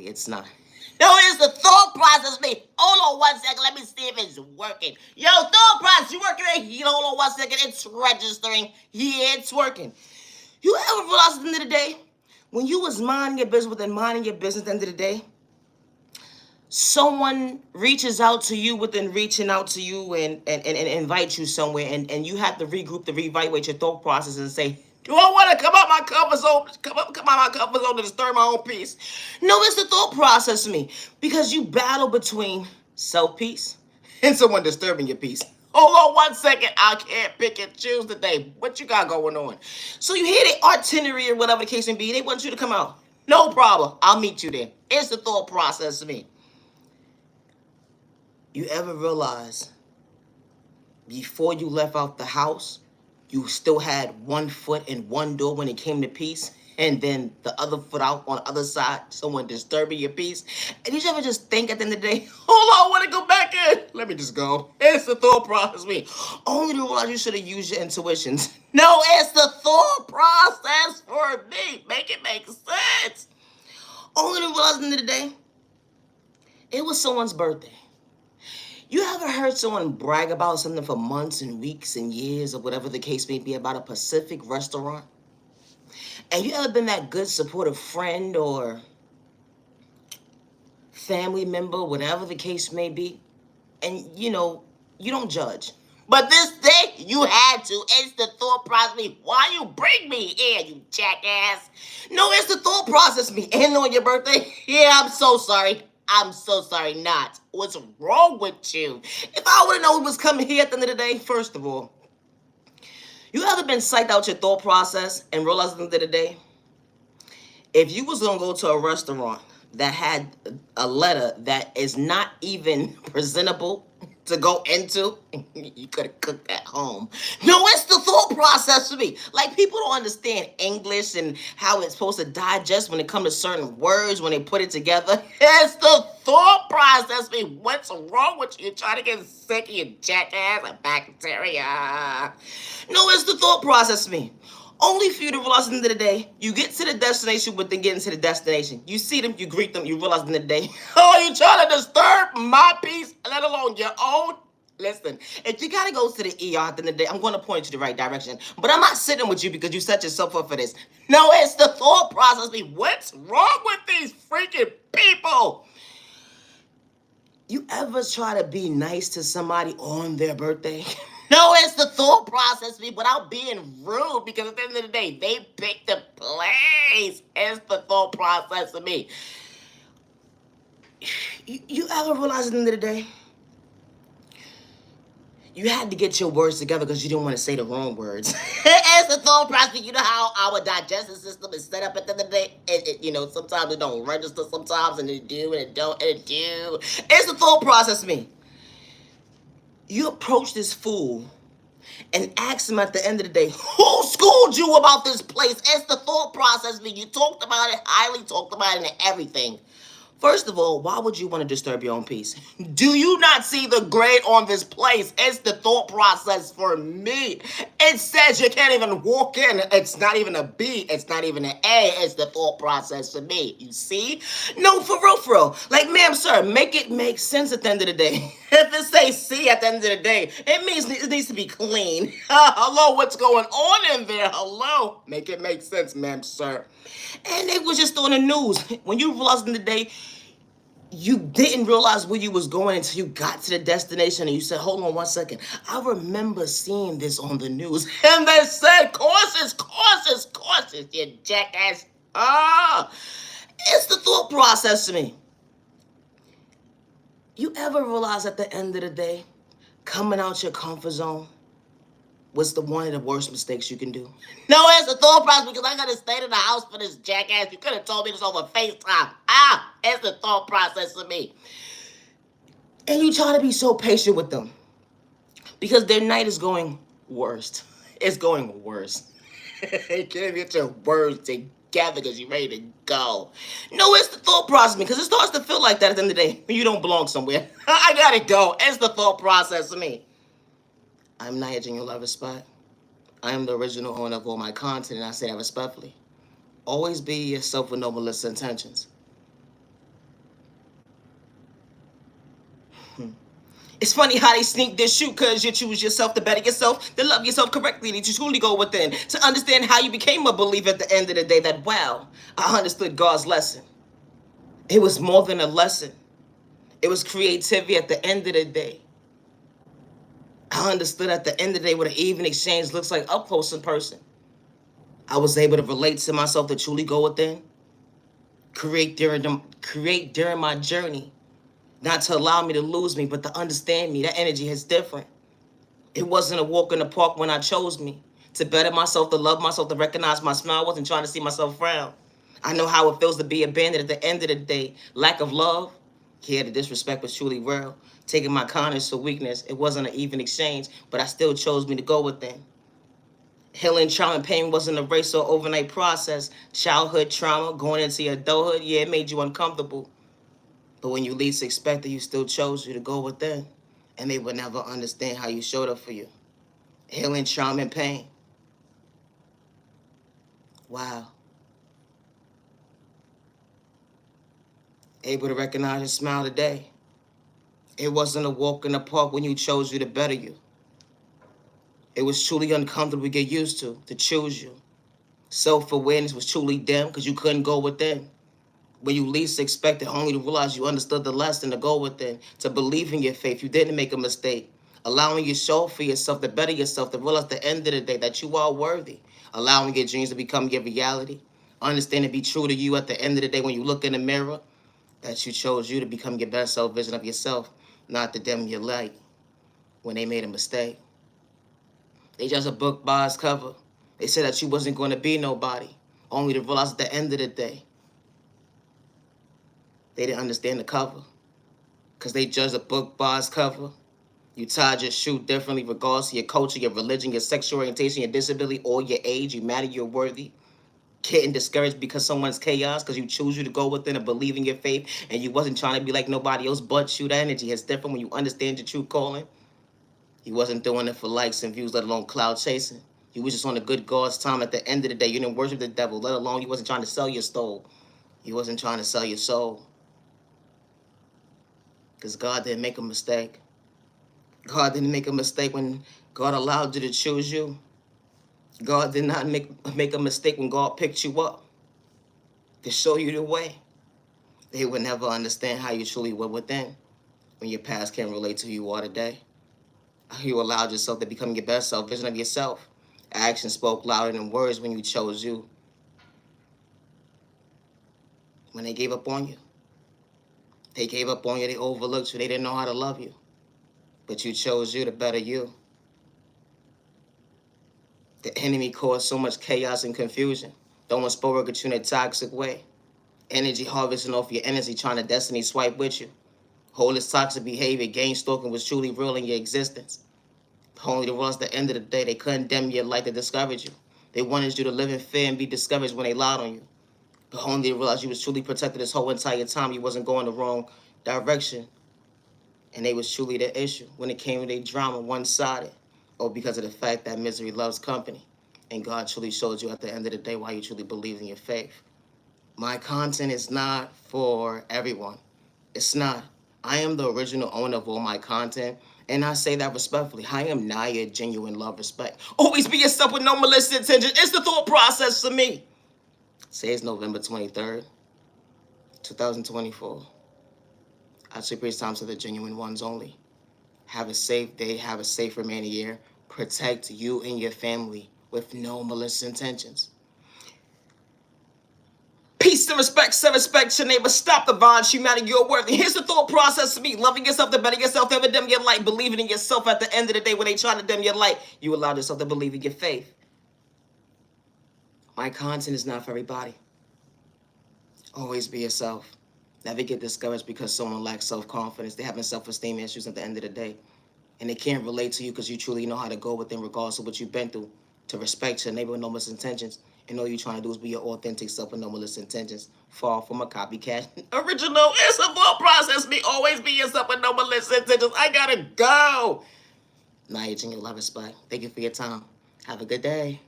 exactly. It's not. No, it's the thought process. Me. Hold on 1 second. Let me see if it's working. Yo, thought process. You working right here? Hold on 1 second. It's registering. Yeah, it's working. You ever realize at the end of the day, when you was minding your business within minding your business at the end of the day, someone reaches out to you within reaching out to you and invite you somewhere and you have to regroup to reevaluate your thought process and say, do I want to come out my comfort zone, come out my comfort zone to disturb my own peace? No, it's the thought process for me. Because you battle between self-peace and someone disturbing your peace. Hold on 1 second. I can't pick and choose today. What you got going on? So you hear the itinerary or whatever the case may be. They want you to come out. No problem. I'll meet you there. It's the thought process for me. You ever realize before you left out the house, you still had one foot in one door when it came to peace, and then the other foot out on the other side, someone disturbing your peace? And you ever just think at the end of the day, hold on, I want to go back in. Let me just go. It's the thought process me. Only to realize you should have used your intuitions. No, it's the thought process for me. Make it make sense. Only to realize at the end of the day, it was someone's birthday. You ever heard someone brag about something for months and weeks and years or whatever the case may be about a Pacific restaurant? And you ever been that good supportive friend or family member, whatever the case may be, and you don't judge. But this day, you had to. It's the thought process me. Why you bring me here, you jackass? No, it's the thought process me. And on your birthday? Yeah, I'm so sorry. I'm so sorry not. What's wrong with you? If I would have known he was coming here at the end of the day, first of all, you ever been psyched out your thought process and realized at the end of the day, if you was gonna go to a restaurant that had a letter that is not even presentable to go into, you could have cooked at home. No, it's the thought process for me. Like, people don't understand English and how it's supposed to digest when it comes to certain words when they put it together. It's the thought process for me. What's wrong with you? You're trying to get sick, you jackass, a bacteria. No, it's the thought process for me. Only for you to realize at the end of the day, you get to the destination within getting to the destination. You see them, you greet them, you realize at the end of the day, oh, you trying to disturb my peace, let alone your own? Listen, if you gotta go to the ER at the end of the day, I'm gonna point you the right direction. But I'm not sitting with you because you set yourself up for this. No, it's the thought process. What's wrong with these freaking people? You ever try to be nice to somebody on their birthday? No, it's the thought process me without being rude, because at the end of the day, they picked the place. It's the thought process of me. You ever realize at the end of the day, you had to get your words together because you didn't want to say the wrong words. It's the thought process. You know how our digestive system is set up at the end of the day? Sometimes it don't register sometimes, and it do, and it don't, and it do. It's the thought process me. You approach this fool and ask him at the end of the day, who schooled you about this place? It's the thought process me. You talked about it, highly talked about it, and everything. First of all, why would you want to disturb your own peace? Do you not see the grade on this place? It's the thought process for me. It says you can't even walk in. It's not even a B. It's not even an A. It's the thought process for me. You see? No, for real, for real. Like, ma'am, sir, make it make sense at the end of the day. If it says C at the end of the day, it means it needs to be clean. Hello, what's going on in there? Hello? Make it make sense, ma'am, sir. And it was just on the news. When you realized in the day, you didn't realize where you was going until you got to the destination and you said, hold on 1 second. I remember seeing this on the news. And they said, cautious, cautious, cautious, you jackass. It's the thought process to me. You ever realize at the end of the day, coming out your comfort zone was one of the worst mistakes you can do? No, it's the thought process because I gotta stay in the house for this jackass. You could have told me this over FaceTime. It's the thought process for me. And you try to be so patient with them because their night is going worst. It's going worse. You can't get your words together because you're ready to go. No, it's the thought process because it starts to feel like that at the end of the day when you don't belong somewhere. I gotta go. It's the thought process for me. I'm Nige in your lover spot. I am the original owner of all my content, and I say that respectfully. Always be yourself with no malicious intentions. It's funny how they sneak this shoot, cause you choose yourself to better yourself, to love yourself correctly, to truly go within, to understand how you became a believer at the end of the day that, wow, I understood God's lesson. It was more than a lesson. It was creativity at the end of the day. I understood at the end of the day what an even exchange looks like up close in person. I was able to relate to myself to truly go within, create during my journey, not to allow me to lose me, but to understand me. That energy is different. It wasn't a walk in the park when I chose me. To better myself, to love myself, to recognize my smile. I wasn't trying to see myself frown. I know how it feels to be abandoned at the end of the day. Lack of love. Yeah, the disrespect was truly real. Taking my kindness for weakness. It wasn't an even exchange, but I still chose me to go within. Healing trauma and pain wasn't a race or overnight process. Childhood trauma, going into adulthood, yeah, it made you uncomfortable. But when you least expected, you still chose you to go within. And they would never understand how you showed up for you. Healing trauma and pain. Wow. Able to recognize and smile today. It wasn't a walk in the park when you chose you to better you. It was truly uncomfortable to get used to choose you. Self-awareness was truly dim because you couldn't go within. When you least expected, only to realize you understood the lesson to go within, to believe in your faith. You didn't make a mistake. Allowing you show for yourself, to better yourself, to realize at the end of the day that you are worthy. Allowing your dreams to become your reality. Understand to be true to you at the end of the day when you look in the mirror, that you chose you to become your best self vision of yourself, not to dim your light when they made a mistake. They judged a book by its cover. They said that you wasn't going to be nobody, only to realize at the end of the day, they didn't understand the cover. Because they judged a book by its cover. You tied your shoe differently regardless of your culture, your religion, your sexual orientation, your disability, or your age. You matter, you're worthy. Getting discouraged because someone's chaos, because you choose you to go within and believe in your faith, and you wasn't trying to be like nobody else but you. That energy is different when you understand your true calling. You wasn't doing it for likes and views, let alone cloud chasing. You was just on a good God's time. At the end of the day, you didn't worship the devil, let alone you wasn't trying to sell your soul. You wasn't trying to sell your soul. Because God didn't make a mistake. God didn't make a mistake when God allowed you to choose you. God did not make a mistake when God picked you up to show you the way. They would never understand how you truly were within when your past can't relate to who you are today. You allowed yourself to become your best self, vision of yourself. Action spoke louder than words when you chose you. When they gave up on you, they gave up on you, they overlooked you, they didn't know how to love you. But you chose you to better you. The enemy caused so much chaos and confusion. Throwing spoke at you in a toxic way. Energy harvesting off your energy, trying to destiny swipe with you. Whole this toxic behavior, game stalking was truly real in your existence. Only to realize at the end of the day, they couldn't dim your light to discourage you. They wanted you to live in fear and be discouraged when they lied on you. But only to realize you was truly protected this whole entire time. You wasn't going the wrong direction. And they was truly the issue when it came to their drama, one-sided. Or because of the fact that misery loves company. And God truly showed you at the end of the day why you truly believe in your faith. My content is not for everyone. It's not. I am the original owner of all my content, and I say that respectfully. I am Naya, genuine love, respect. Always be yourself with no malicious intention. It's the thought process for me. Say it's November 23rd, 2024. I should preach time to the genuine ones only. Have a safe day. Have a safe remaining year. Protect you and your family with no malicious intentions. Peace and respect, say respect your neighbor. Stop the violence, humanity, you're worthy. Here's the thought process to me. Loving yourself to better yourself, to ever dim your light. Believing in yourself at the end of the day when they try to dim your light. You allow yourself to believe in your faith. My content is not for everybody. Always be yourself. Never get discouraged because someone lacks self-confidence. They're having self-esteem issues at the end of the day. And they can't relate to you because you truly know how to go within regardless of what you've been through. To respect your neighbor with no malicious intentions. And all you're trying to do is be your authentic self with no malicious intentions. Far from a copycat. Original. It's a full process. Me always be yourself with no malicious intentions. I gotta go. Now, your love respect. Thank you for your time. Have a good day.